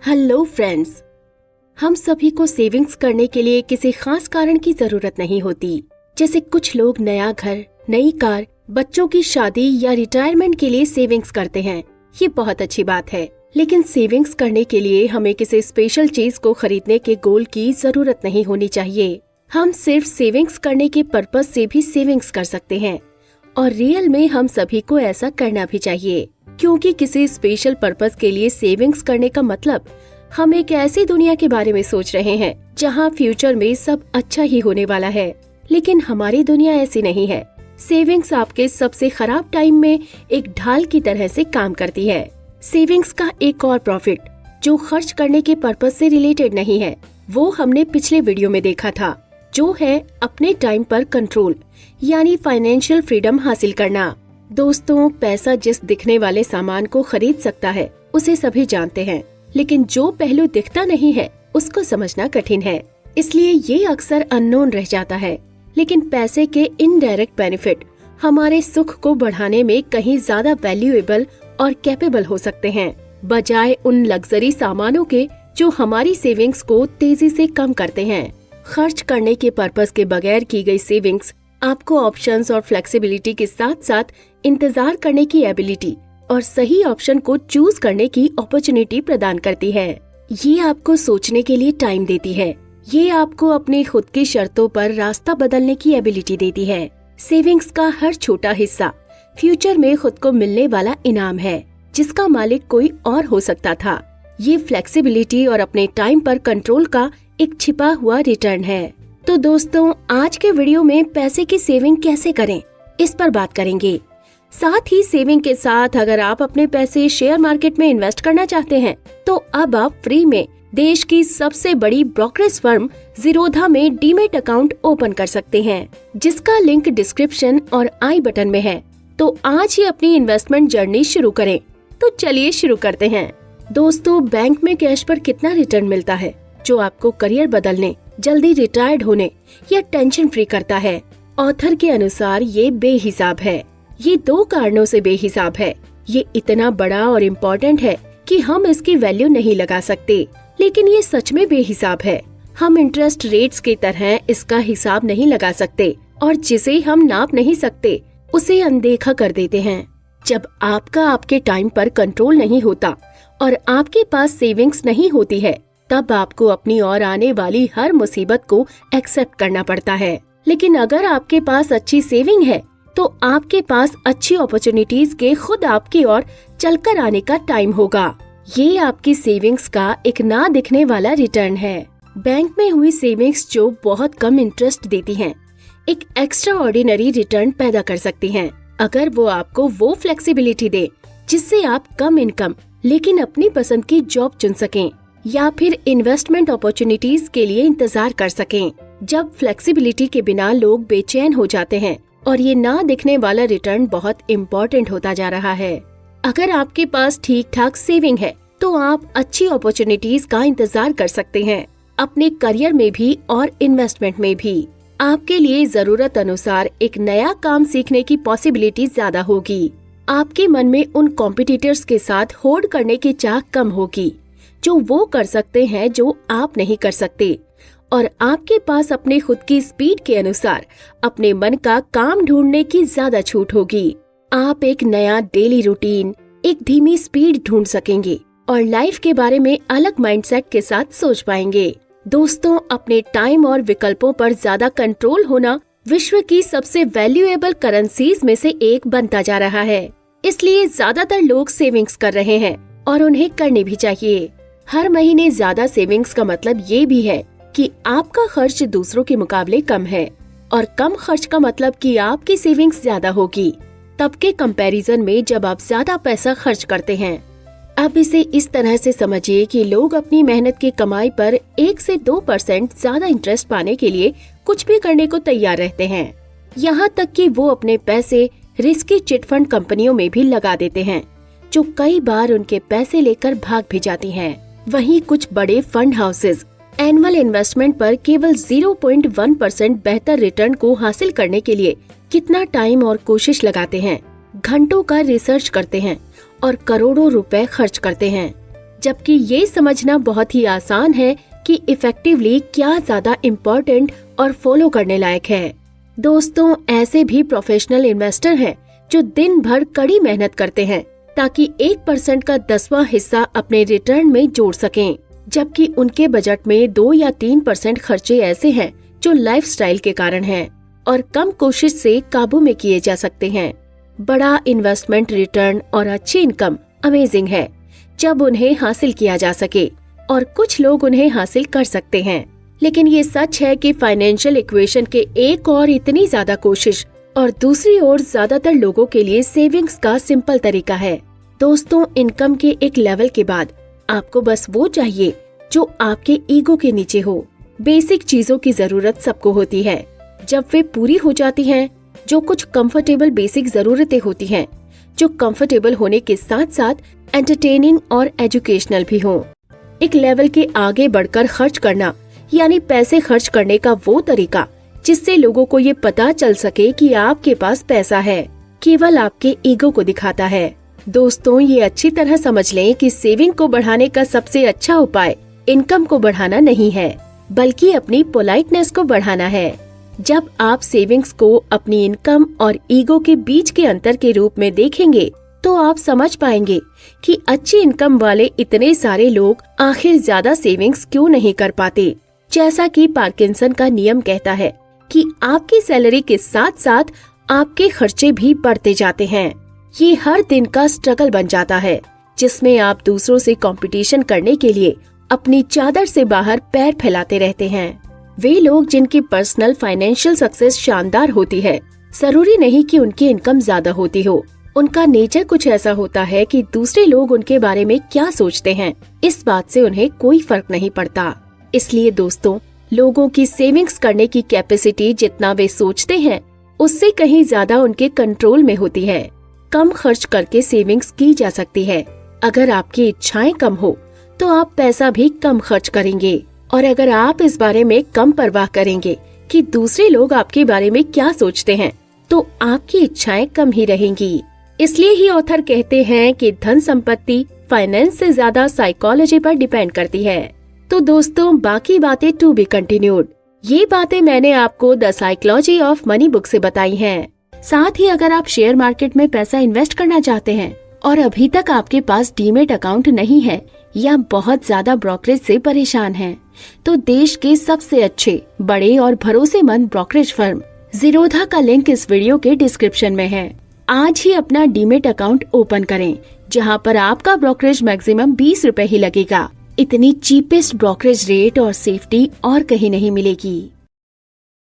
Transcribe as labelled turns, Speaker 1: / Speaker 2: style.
Speaker 1: Hello friends, हम सभी को सेविंग्स करने के लिए किसी खास कारण की जरूरत नहीं होती। जैसे कुछ लोग नया घर, नई कार, बच्चों की शादी या रिटायरमेंट के लिए सेविंग्स करते हैं। ये बहुत अच्छी बात है, लेकिन सेविंग्स करने के लिए हमें किसी स्पेशल चीज को खरीदने के गोल की जरूरत नहीं होनी चाहिए। हम सिर्फ सेविंग्स करने के पर्पस से भी सेविंग्स कर सकते हैं और रियल में हम सभी को ऐसा करना भी चाहिए, क्योंकि किसी स्पेशल पर्पस के लिए सेविंग्स करने का मतलब हम एक ऐसी दुनिया के बारे में सोच रहे हैं जहां फ्यूचर में सब अच्छा ही होने वाला है। लेकिन हमारी दुनिया ऐसी नहीं है। सेविंग्स आपके सबसे खराब टाइम में एक ढाल की तरह से काम करती है। सेविंग्स का एक और प्रॉफिट जो खर्च करने के पर्पस से रिलेटेड नहीं है, वो हमने पिछले वीडियो में देखा था, जो है अपने टाइम पर कंट्रोल यानी फाइनेंशियल फ्रीडम हासिल करना। दोस्तों, पैसा जिस दिखने वाले सामान को खरीद सकता है उसे सभी जानते हैं, लेकिन जो पहलू दिखता नहीं है उसको समझना कठिन है, इसलिए ये अक्सर अननोन रह जाता है। लेकिन पैसे के इनडायरेक्ट बेनिफिट हमारे सुख को बढ़ाने में कहीं ज्यादा वैल्यूएबल और कैपेबल हो सकते हैं, बजाय उन लग्जरी सामानों के जो हमारी सेविंग्स को तेजी से कम करते हैं। खर्च करने के पर्पस के बगैर की गई सेविंग्स आपको ऑप्शंस और फ्लेक्सिबिलिटी के साथ साथ इंतजार करने की एबिलिटी और सही ऑप्शन को चूज करने की अपॉर्चुनिटी प्रदान करती है। ये आपको सोचने के लिए टाइम देती है। ये आपको अपनी खुद की शर्तों पर रास्ता बदलने की एबिलिटी देती है। सेविंग्स का हर छोटा हिस्सा फ्यूचर में खुद को मिलने वाला इनाम है, जिसका मालिक कोई और हो सकता था। ये फ्लेक्सिबिलिटी और अपने टाइम पर कंट्रोल का एक छिपा हुआ रिटर्न है। तो दोस्तों, आज के वीडियो में पैसे की सेविंग कैसे करें, इस पर बात करेंगे। साथ ही सेविंग के साथ अगर आप अपने पैसे शेयर मार्केट में इन्वेस्ट करना चाहते हैं, तो अब आप फ्री में देश की सबसे बड़ी ब्रोकरेज फर्म ज़ीरोधा में डीमैट अकाउंट ओपन कर सकते हैं, जिसका लिंक डिस्क्रिप्शन और आई बटन में है। तो आज ही अपनी इन्वेस्टमेंट जर्नी शुरू करें। तो चलिए शुरू करते हैं। दोस्तों, बैंक में कैश पर कितना रिटर्न मिलता है जो आपको करियर बदलने, जल्दी रिटायर्ड होने या टेंशन फ्री करता है? ऑथर के अनुसार ये बेहिसाब है। ये दो कारणों से बेहिसाब है। ये इतना बड़ा और इम्पोर्टेंट है कि हम इसकी वैल्यू नहीं लगा सकते, लेकिन ये सच में बेहिसाब है। हम इंटरेस्ट रेट्स की तरह इसका हिसाब नहीं लगा सकते और जिसे हम नाप नहीं सकते उसे अनदेखा कर देते हैं। जब आपका आपके टाइम पर कंट्रोल नहीं होता और आपके पास सेविंग्स नहीं होती है, तब आपको अपनी ओर आने वाली हर मुसीबत को एक्सेप्ट करना पड़ता है। लेकिन अगर आपके पास अच्छी सेविंग है, तो आपके पास अच्छी अपॉर्चुनिटीज के खुद आपकी ओर चलकर आने का टाइम होगा। ये आपकी सेविंग्स का एक ना दिखने वाला रिटर्न है। बैंक में हुई सेविंग्स जो बहुत कम इंटरेस्ट देती हैं, एक एक्स्ट्रा ऑर्डिनरी रिटर्न पैदा कर सकती हैं, अगर वो आपको वो फ्लेक्सिबिलिटी दे जिससे आप कम इनकम लेकिन अपनी पसंद की जॉब चुन सकें या फिर इन्वेस्टमेंट अपॉर्चुनिटीज के लिए इंतजार कर सकें। जब फ्लेक्सिबिलिटी के बिना लोग बेचैन हो जाते हैं और ये ना दिखने वाला रिटर्न बहुत इम्पोर्टेंट होता जा रहा है। अगर आपके पास ठीक ठाक सेविंग है, तो आप अच्छी अपॉर्चुनिटीज का इंतजार कर सकते हैं, अपने करियर में भी और इन्वेस्टमेंट में भी। आपके लिए जरूरत अनुसार एक नया काम सीखने की पॉसिबिलिटी ज्यादा होगी। आपके मन में उन कॉम्पिटिटर्स के साथ होड़ करने की चाह कम होगी जो वो कर सकते हैं जो आप नहीं कर सकते, और आपके पास अपने खुद की स्पीड के अनुसार अपने मन का काम ढूंढने की ज्यादा छूट होगी। आप एक नया डेली रूटीन, एक धीमी स्पीड ढूंढ सकेंगे और लाइफ के बारे में अलग माइंडसेट के साथ सोच पाएंगे। दोस्तों, अपने टाइम और विकल्पों पर ज्यादा कंट्रोल होना विश्व की सबसे वैल्यूएबल करेंसीज में से एक बनता जा रहा है। इसलिए ज्यादातर लोग सेविंग्स कर रहे हैं और उन्हें करनी भी चाहिए। हर महीने ज्यादा सेविंग्स का मतलब ये भी है कि आपका खर्च दूसरों के मुकाबले कम है, और कम खर्च का मतलब कि आपकी सेविंग्स ज्यादा होगी तब के कंपैरिजन में जब आप ज्यादा पैसा खर्च करते हैं। अब इसे इस तरह से समझिए कि लोग अपनी मेहनत की कमाई पर 1 से 2% ज्यादा इंटरेस्ट पाने के लिए कुछ भी करने को तैयार रहते हैं। यहाँ तक कि वो अपने पैसे रिस्की चिटफंड कंपनियों में भी लगा देते हैं, जो कई बार उनके पैसे लेकर भाग भी जाती हैं। वहीं कुछ बड़े फंड हाउसेज एनुअल इन्वेस्टमेंट पर केवल 0.1% बेहतर रिटर्न को हासिल करने के लिए कितना टाइम और कोशिश लगाते हैं, घंटों का रिसर्च करते हैं और करोड़ों रुपए खर्च करते हैं। जबकि ये समझना बहुत ही आसान है कि इफेक्टिवली क्या ज्यादा इम्पोर्टेंट और फॉलो करने लायक है। दोस्तों, ऐसे भी प्रोफेशनल इन्वेस्टर हैं जो दिन भर कड़ी मेहनत करते हैं ताकि 1% का 10वां हिस्सा अपने रिटर्न में जोड़ सकें, जबकि उनके बजट में 2 या 3% खर्चे ऐसे हैं जो लाइफस्टाइल के कारण हैं और कम कोशिश से काबू में किए जा सकते हैं। बड़ा इन्वेस्टमेंट रिटर्न और अच्छी इनकम अमेजिंग है जब उन्हें हासिल किया जा सके, और कुछ लोग उन्हें हासिल कर सकते हैं। लेकिन ये सच है कि फाइनेंशियल इक्वेशन के एक और इतनी ज्यादा कोशिश और दूसरी ओर ज्यादातर लोगों के लिए सेविंग्स का सिंपल तरीका है। दोस्तों, इनकम के एक लेवल के बाद आपको बस वो चाहिए जो आपके ईगो के नीचे हो। बेसिक चीजों की जरूरत सबको होती है। जब वे पूरी हो जाती हैं, जो कुछ कंफर्टेबल बेसिक जरूरतें होती हैं, जो कंफर्टेबल होने के साथ साथ एंटरटेनिंग और एजुकेशनल भी हों। एक लेवल के आगे बढ़कर खर्च करना यानी पैसे खर्च करने का वो तरीका जिससे लोगों को ये पता चल सके कि आपके पास पैसा है, केवल आपके ईगो को दिखाता है। दोस्तों, ये अच्छी तरह समझ लें कि सेविंग को बढ़ाने का सबसे अच्छा उपाय इनकम को बढ़ाना नहीं है, बल्कि अपनी पोलाइटनेस को बढ़ाना है। जब आप सेविंग्स को अपनी इनकम और ईगो के बीच के अंतर के रूप में देखेंगे तो आप समझ पाएंगे कि अच्छी इनकम वाले इतने सारे लोग आखिर ज्यादा सेविंग्स क्यों नहीं कर पाते। जैसा कि पार्किंसन का नियम कहता है कि आपकी सैलरी के साथ साथ आपके खर्चे भी बढ़ते जाते हैं। ये हर दिन का स्ट्रगल बन जाता है जिसमें आप दूसरों से कंपटीशन करने के लिए अपनी चादर से बाहर पैर फैलाते रहते हैं। वे लोग जिनकी पर्सनल फाइनेंशियल सक्सेस शानदार होती है, जरूरी नहीं कि उनकी इनकम ज्यादा होती हो। उनका नेचर कुछ ऐसा होता है कि दूसरे लोग उनके बारे में क्या सोचते हैं, इस बात से उन्हें कोई फर्क नहीं पड़ता। इसलिए दोस्तों, लोगों की सेविंग्स करने की कैपेसिटी जितना वे सोचते हैं उससे कहीं ज्यादा उनके कंट्रोल में होती है। कम खर्च करके सेविंग्स की जा सकती है। अगर आपकी इच्छाएं कम हो तो आप पैसा भी कम खर्च करेंगे, और अगर आप इस बारे में कम परवाह करेंगे कि दूसरे लोग आपके बारे में क्या सोचते हैं, तो आपकी इच्छाएं कम ही रहेंगी। इसलिए ही ऑथर कहते हैं कि धन संपत्ति फाइनेंस से ज्यादा साइकोलॉजी पर डिपेंड करती है। तो दोस्तों, बाकी बातें टू बी कंटिन्यूड। ये बातें मैंने आपको the psychology of money book से बताई हैं। साथ ही अगर आप शेयर मार्केट में पैसा इन्वेस्ट करना चाहते हैं और अभी तक आपके पास डीमेट अकाउंट नहीं है या बहुत ज्यादा ब्रोकरेज से परेशान हैं, तो देश के सबसे अच्छे, बड़े और भरोसेमंद ब्रोकरेज फर्म ज़ीरोधा का लिंक इस वीडियो के डिस्क्रिप्शन में है। आज ही अपना डीमेट अकाउंट ओपन करें, जहां पर आपका ब्रोकरेज मैक्सिमम 20 रुपए ही लगेगा। इतनी चीपेस्ट ब्रोकरेज रेट और सेफ्टी और कहीं नहीं मिलेगी।